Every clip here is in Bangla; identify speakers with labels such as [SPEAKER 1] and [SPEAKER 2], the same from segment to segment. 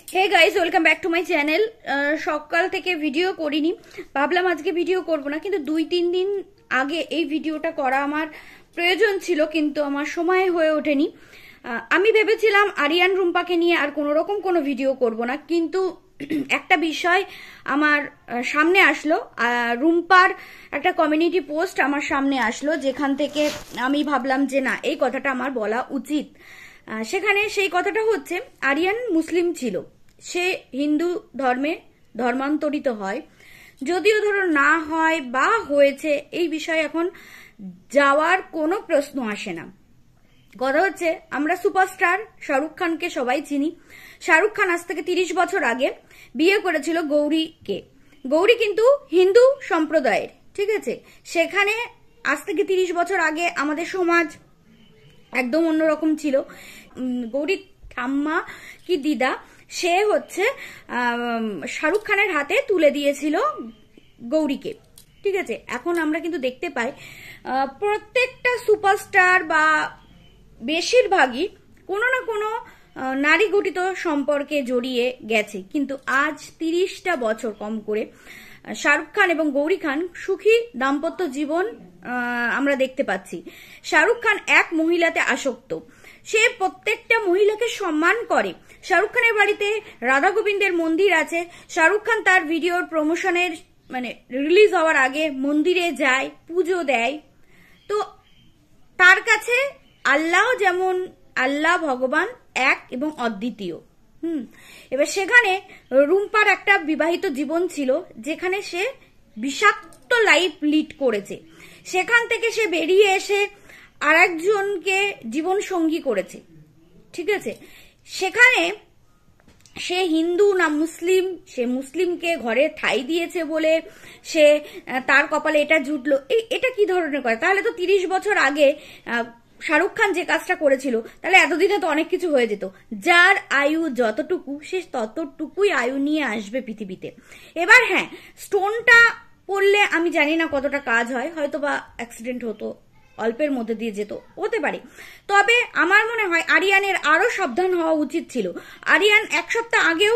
[SPEAKER 1] Hey guys, welcome back to my channel. সকাল থেকে ভিডিও করিনি, ভাবলাম আজকে ভিডিও করব না, কিন্তু 2-3 দিন আগে এই ভিডিওটা করা আমার প্রয়োজন ছিল, কিন্তু আমার সময় হয়ে ওঠেনি। আমি ভেবেছিলাম আরিয়ান রুম্পাকে নিয়ে আর কোনো রকম কোনো ভিডিও করব না, কিন্তু একটা বিষয় আমার সামনে আসলো। রুম্পার একটা কমিউনিটি পোস্ট আমার সামনে আসলো, যেখান থেকে আমি ভাবলাম যে না, এই কথাটা আমার বলা উচিত। সেখানে সেই কথাটা হচ্ছে, আরিয়ান মুসলিম ছিল, সে হিন্দু ধর্মে ধর্মান্তরিত হয়, যদিও ধরো না হয় বা হয়েছে, এই বিষয়ে এখন যাওয়ার কোনো প্রশ্ন আসে না। কথা হচ্ছে, আমরা সুপারস্টার শাহরুখ খানকে সবাই চিনি। শাহরুখ খান আজ থেকে 30 বছর আগে বিয়ে করেছিল গৌরীকে। গৌরী কিন্তু হিন্দু সম্প্রদায়ের, ঠিক আছে। সেখানে আজ থেকে 30 বছর আগে আমাদের সমাজ একদম অন্যরকম ছিল। গৌরীর ঠাম্মা কি দিদা, সে হচ্ছে শাহরুখ খানের হাতে তুলে দিয়েছিল গৌরীকে, ঠিক আছে। এখন আমরা কিন্তু দেখতে পাই প্রত্যেকটা সুপারস্টার বা বেশিরভাগই কোনো না কোনো নারী গঠিত সম্পর্কে জড়িয়ে গেছে, কিন্তু আজ 30টা বছর কম করে শাহরুখ খান এবং গৌরী খান সুখী দাম্পত্য জীবন আমরা দেখতে পাচ্ছি। শাহরুখ খান এক মহিলাতে আসক্ত, সে প্রত্যেকটা মহিলাকে সম্মান করে। শাহরুখ খানের বাড়িতে রাধা গোবিন্দের মন্দির আছে। শাহরুখ খান তার ভিডিওর প্রমোশনের রিলিজ হওয়ার আগে মন্দিরে যায়, পুজো দেয়। তো তার কাছে আল্লাহ যেমন আল্লাহ ভগবান এক এবং অদ্বিতীয়। এবার সেখানে রুম্পার একটা বিবাহিত জীবন ছিল, যেখানে সে বিষাক্ত লাইফ লিড করেছে। সেখান থেকে সে বেরিয়ে এসে আরেকজনকে জীবন সঙ্গী করেছে, ঠিক আছে। সেখানে সে হিন্দু না মুসলিম, সে মুসলিমকে ঘরে ঠাঁই দিয়েছে বলে সে তার কপালে এটা জুটলো, এটা কি ধরনের কথা? তাহলে তো 30 বছর আগে শাহরুখ খান যে কাজটা করেছিল, তাহলে এতদিনে তো অনেক কিছু হয়ে যেত। যার আয়ু যতটুকু, সে ততটুকুই আয়ু নিয়ে আসবে পৃথিবীতে। এবার হ্যাঁ, স্টোনটা পড়লে আমি জানি না কতটা কাজ হয়, হয়তো বা অ্যাক্সিডেন্ট হতো, অল্পের মধ্যে দিয়ে যেত, হতে পারে। তবে আমার মনে হয় আরিয়ানের আরো সাবধান হওয়া উচিত ছিল। আরিয়ান 1 সপ্তাহ আগেও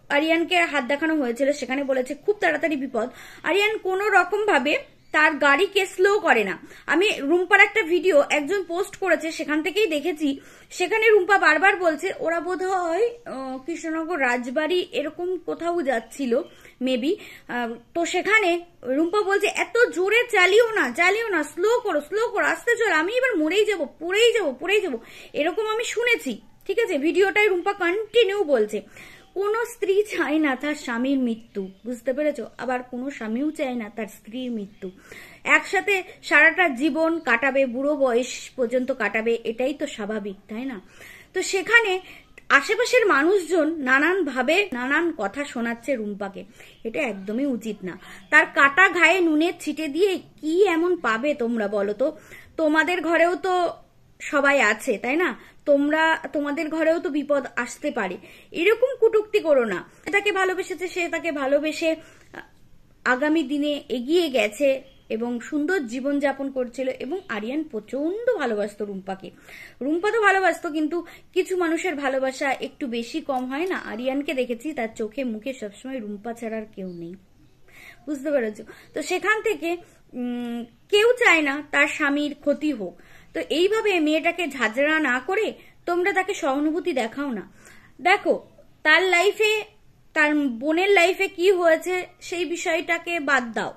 [SPEAKER 1] আরিয়ানকে হাত দেখানো হয়েছিল, সেখানে বলেছে খুব তাড়াতাড়ি বিপদ। আরিয়ান কোনো রকম ভাবে তার গাড়িকে স্লো করে না। আমি রুম্পার একটা ভিডিও একজন পোস্ট করেছে, সেখান থেকেই দেখেছি। সেখানে রুম্পা বারবার বলছে ওরা বোধ হয় কৃষ্ণনগর রাজবাড়ি এরকম কোথাও যাচ্ছিল মেবি। তো সেখানে রুম্পা বলছে এত জোরে চালিও না, স্লো করো, আস্তে চলো, আমি এবার মরেই যাবো, পড়েই যাবো, এরকম আমি শুনেছি, ঠিক আছে। ভিডিওটাই রুম্পা কন্টিনিউ বলছে। কোনো স্ত্রী চায় না তার স্বামীর মৃত্যু, বুঝতে পেরেছো? আবার কোনো স্বামীও চায় না তার স্ত্রীর মৃত্যু। একসাথে সারাটা জীবন কাটাবে, বুড়ো বয়স পর্যন্ত কাটাবে, এটাই তো স্বাভাবিক, তাই না? তো সেখানে আশেপাশের মানুষজন নানান ভাবে নানান কথা শোনাচ্ছে রুম্পাকে, এটা একদমই উচিত না। তার কাটা ঘায়ে নুনের ছিটে দিয়ে কি এমন পাবে তোমরা বলো তো? তোমাদের ঘরেও তো সবাই আছে, তাই না? তোমাদের ঘরেও তো বিপদ আসতে পারে। এরকম কটূক্তি করো না। তাকে ভালোবেসেছে, সে তাকে ভালোবেসে আগামী দিনে এগিয়ে গেছে এবং সুন্দর জীবন যাপন করছিল, এবং আরিয়ান প্রচন্ড ভালোবাসতো রুম্পাকে। রুম্পা তো ভালোবাসতো, কিন্তু কিছু মানুষের ভালোবাসা একটু বেশি কম হয় না? আরিয়ানকে দেখেছি, তার চোখে মুখে সবসময় রুম্পা ছাড়ার কেউ নেই, বুঝতে পেরেছো? তো সেখান থেকে কেউ চায় না তার স্বামীর ক্ষতি হোক। তো এইভাবে মেয়েটাকে ঝাঁঝরা না করে তোমরা তাকে সহানুভূতি দেখাও না। দেখো, তার লাইফে, তার বোনের লাইফে কি হয়েছে সেই বিষয়টাকে বাদ দাও।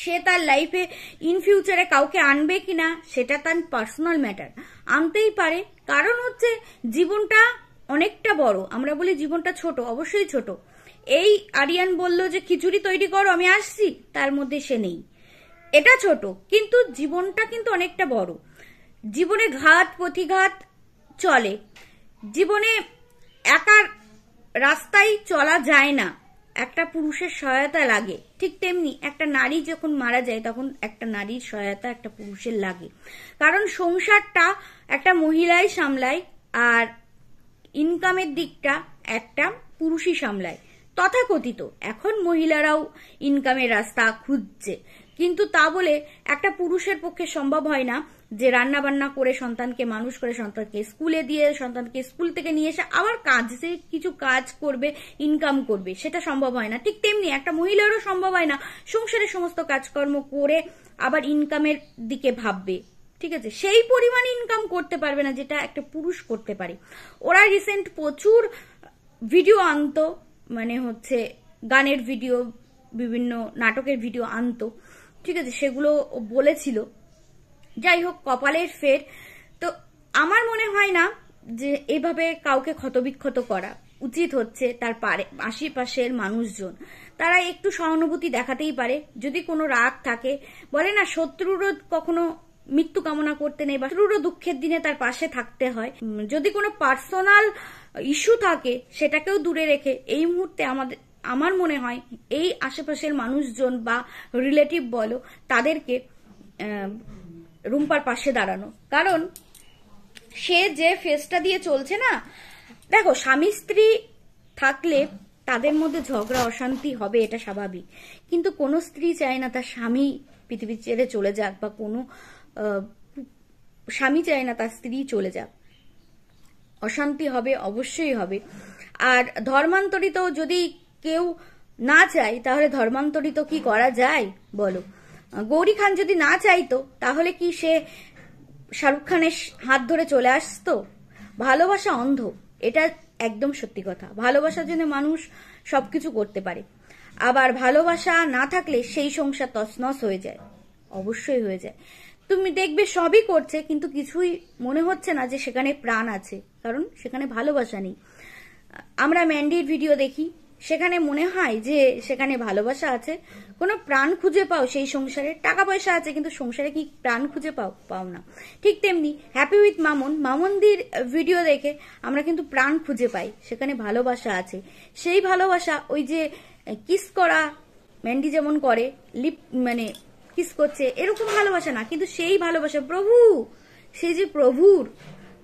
[SPEAKER 1] সে তার লাইফে ইন ফিউচারে কাউকে আনবে কিনা সেটা তার পার্সোনাল ম্যাটার, আনতেই পারে। কারণ হচ্ছে জীবনটা অনেকটা বড়। আমরা বলি জীবনটা ছোট, অবশ্যই ছোট। এই আরিয়ান বলল যে খিচুড়ি তৈরি করো, আমি আসছি, তার মধ্যে সে নেই, এটা ছোট, কিন্তু জীবনটা কিন্তু অনেকটা বড়। জীবনে ঘাত প্রতিঘাত চলে, জীবনে একা রাস্তায় চলা যায় না, একটা পুরুষের সহায়তা লাগে। ঠিক তেমনি একটা নারী যখন মারা যায়, তখন একটা নারীর সহায়তা একটা পুরুষের লাগে। কারণ সংসারটা একটা মহিলাই সামলায়, আর ইনকামের দিকটা একটা পুরুষই সামলায়। তথাকথিত এখন মহিলারাও ইনকামের রাস্তা খুঁজছে, কিন্তু তা বলে একটা পুরুষের পক্ষে সম্ভব হয় না যে রান্না বান্না করে সন্তানকে মানুষ করে, সন্তানকে স্কুলে দিয়ে, সন্তানকে স্কুল থেকে নিয়ে এসে আবার কাজে কিছু কাজ করবে, ইনকাম করবে, সেটা সম্ভব হয় না। ঠিক তেমনি একটা মহিলারও সম্ভব হয় না সংসারের সমস্ত কাজকর্ম করে আবার ইনকামের দিকে ভাববে, ঠিক আছে? সেই পরিমাণ ইনকাম করতে পারবে না যেটা একটা পুরুষ করতে পারে। ওরা রিসেন্ট প্রচুর ভিডিও আনতো, মানে হচ্ছে গানের ভিডিও, বিভিন্ন নাটকের ভিডিও আনতো, ঠিক আছে? সেগুলো বলেছিল। যাই হোক, কপালের ফের। তো আমার মনে হয় না যে এভাবে কাউকে ক্ষতবিক্ষত করা উচিত হচ্ছে। তার আশেপাশের মানুষজন তারা একটু সহানুভূতি দেখাতেই পারে। যদি কোনো রাগ থাকে, বলে না শত্রুরও কখনো মৃত্যু কামনা করতে নেই, বা শত্রুরও দুঃখের দিনে তার পাশে থাকতে হয়। যদি কোনো পার্সোনাল ইস্যু থাকে সেটাকেও দূরে রেখে এই মুহূর্তে আমার মনে হয় এই আশেপাশের মানুষজন বা রিলেটিভ বলো, তাদেরকে রুম্পার পাশে দাঁড়ানো। কারণ সে যে ফেসটা দিয়ে চলছে না, দেখো স্বামী স্ত্রী থাকলে তাদের মধ্যে ঝগড়া অশান্তি হবে, এটা স্বাভাবিক। কিন্তু কোনো স্ত্রী চায় না তার স্বামী পৃথিবী ছেড়ে চলে যাক, বা কোনো স্বামী চায় না তার স্ত্রী চলে যাক। অশান্তি হবে, অবশ্যই হবে। আর ধর্মান্তরিত যদি কেউ না চায়, তাহলে ধর্মান্তরিত কি করা যায় বলো? গৌরী খান যদি না চাইতো, তাহলে কি সে শাহরুখ খানের হাত ধরে চলে আসতো? ভালোবাসা অন্ধ, এটা একদম সত্যি কথা। ভালোবাসার জন্য মানুষ সবকিছু করতে পারে। আবার ভালোবাসা না থাকলে সেই সংসার তছনছ হয়ে যায়, অবশ্যই হয়ে যায়। তুমি দেখবে সবই করছে, কিন্তু কিছুই মনে হচ্ছে না যে সেখানে প্রাণ আছে, কারণ সেখানে ভালোবাসা নেই। আমরা ম্যান্ডির ভিডিও দেখি, সেখানে মনে হয় যে সেখানে ভালোবাসা আছে, কোনো প্রাণ খুঁজে পাও সেই সংসারে। টাকা পয়সা আছে, কিন্তু সংসারে কি প্রাণ খুঁজে পাও না। ঠিক তেমনি হ্যাপি উইথ মামনদির ভিডিও দেখে আমরা কিন্তু প্রাণ খুঁজে পাই, সেখানে ভালোবাসা আছে। সেই ভালোবাসা ওই যে কিস করা, ম্যান্ডি যেমন করে লিপ, মানে কিস করছে, এরকম ভালোবাসা না, কিন্তু সেই ভালোবাসা প্রভু, সেই যে প্রভুর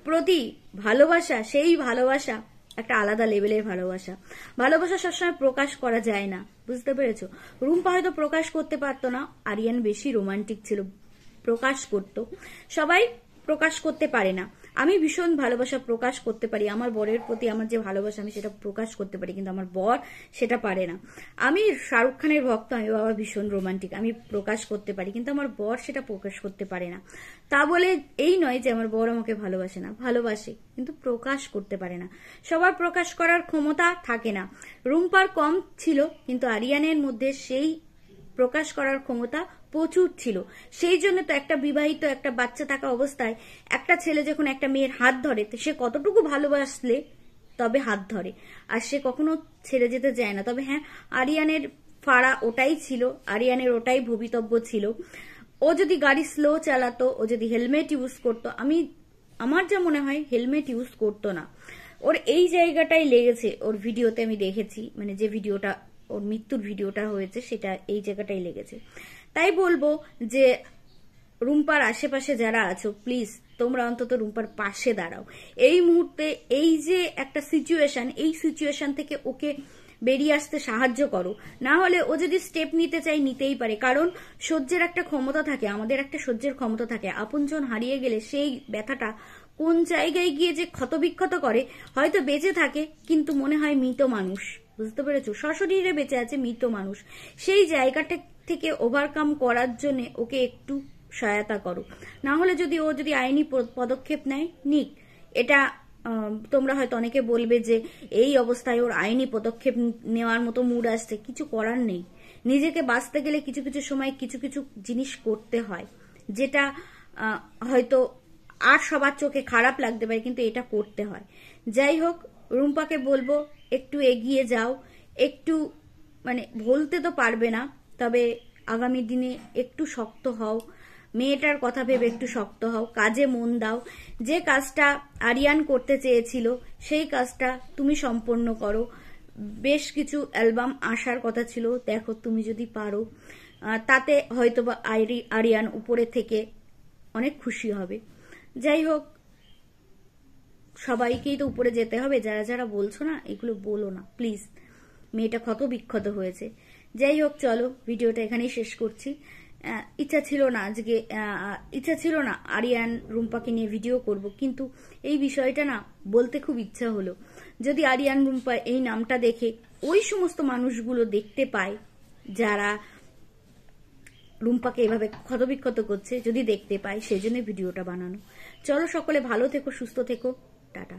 [SPEAKER 1] প্রতি ভালোবাসা, সেই ভালোবাসা একটা আলাদা লেভেলের ভালোবাসা। ভালোবাসা সবসময় প্রকাশ করা যায় না, বুঝতে পেরেছো? রুম্পা হয়তো প্রকাশ করতে পারতো না, আরিয়ান বেশি রোমান্টিক ছিল, প্রকাশ করত। সবাই প্রকাশ করতে পারে না। আমি ভীষণ ভালোবাসা প্রকাশ করতে পারি, আমার বরের প্রতি আমার যে ভালোবাসা আমি সেটা প্রকাশ করতে পারি, কিন্তু আমার বর সেটা পারে না। আমি শাহরুখ খানের ভক্ত, আমি বাবা ভীষণ রোমান্টিক, আমি প্রকাশ করতে পারি, কিন্তু আমার বর সেটা প্রকাশ করতে পারে না। তা বলে এই নয় যে আমার বর আমাকে ভালোবাসে না, ভালোবাসে, কিন্তু প্রকাশ করতে পারে না। সবার প্রকাশ করার ক্ষমতা থাকে না। রুম্পার কম ছিল, কিন্তু আরিয়ানের মধ্যে সেই প্রকাশ করার ক্ষমতা প্রচুর ছিল। সেই জন্য তো একটা বিবাহিত, একটা বাচ্চা থাকা অবস্থায় একটা ছেলে যখন একটা মেয়ের হাত ধরে, সে কতটুকু ভালোবাসলে তবে হাত ধরে, আর সে কখনো ছেড়ে যেতে যায় না। তবে হ্যাঁ, আরিয়ানের ফাড়া ওটাই ছিল, আরিয়ানের ওটাই ভবিতব্য ছিল। ও যদি গাড়ি স্লো চালাতো, ও যদি হেলমেট ইউজ করতো, আমার যা মনে হয় হেলমেট ইউজ করতো না। ওর এই জায়গাটাই লেগেছে, ওর ভিডিওতে আমি দেখেছি, মানে যে ভিডিওটা ওর মৃত্যুর ভিডিওটা হয়েছে সেটা এই জায়গাটাই লেগেছে। তাই বলবো যে রুম্পার আশেপাশে যারা আছো, প্লিজ তোমরা অন্তত রুম্পার পাশে দাঁড়াও। এই মুহূর্তে এই যে একটা সিচুয়েশন, এই সিচুয়েশন থেকে ওকে বেরিয়ে আসতে সাহায্য করো। না হলে ও যদি স্টেপ নিতে চাই, নিতেই পারে, কারণ সহ্যের একটা ক্ষমতা থাকে, আমাদের একটা সহ্যের ক্ষমতা থাকে। আপনজন হারিয়ে গেলে সেই ব্যথাটা কোন জায়গায় গিয়ে যে ক্ষতবিক্ষত করে, হয়তো বেঁচে থাকে কিন্তু মনে হয় মৃত মানুষ, বুঝতে পেরেছো? সশরীরে বেঁচে আছে, মৃত মানুষ। সেই জায়গাটা থেকে ওভারকাম করার জন্য ওকে একটু সহায়তা করো। না হলে ও যদি আইনি পদক্ষেপ নেয়, নিক। এটা তোমরা হয়তো অনেকে বলবে যে এই অবস্থায় ওর আইনি পদক্ষেপ নেওয়ার মতো মুড আসছে, কিছু করার নেই। নিজেকে বাঁচতে গেলে কিছু কিছু সময় কিছু কিছু জিনিস করতে হয়, যেটা হয়তো আর সবার চোখে খারাপ লাগতে পারে, কিন্তু এটা করতে হয়। যাই হোক, রুম্পাকে বলবো একটু এগিয়ে যাও, একটু মানে বলতে তো পারবে না, তবে আগামী দিনে একটু শক্ত হও, মেয়েটার কথা ভেবে একটু শক্ত হও, কাজে মন দাও। যে কাজটা আরিয়ান করতে চেয়েছিল সেই কাজটা তুমি সম্পন্ন করো। বেশ কিছু অ্যালবাম আসার কথা ছিল, দেখো তুমি যদি পারো, তাতে হয়তোবা আরিয়ান উপরে থেকে অনেক খুশি হবে। যাই হোক, সবাইকেই তো উপরে যেতে হবে, যারা যারা বলছো না এগুলো বলো না প্লিজ, মেয়েটা ক্ষত বিক্ষত হয়েছে। যাই হোক, চলো ভিডিওটা এখানেই শেষ করছি। ইচ্ছা ছিল না আজকে, ইচ্ছা ছিল না আরিয়ান রুম্পাকে নিয়ে ভিডিও করব, কিন্তু এই বিষয়টা না বলতে খুব ইচ্ছা হলো। যদি আরিয়ান রুম্পা এই নামটা দেখে ওই সমস্ত মানুষগুলো দেখতে পায় যারা রুম্পাকে এভাবে ক্ষতবিক্ষত করছে, যদি দেখতে পায়, সেই জন্য ভিডিওটা বানানো। চলো সকলে ভালো থেকো, সুস্থ থেকো, টাটা।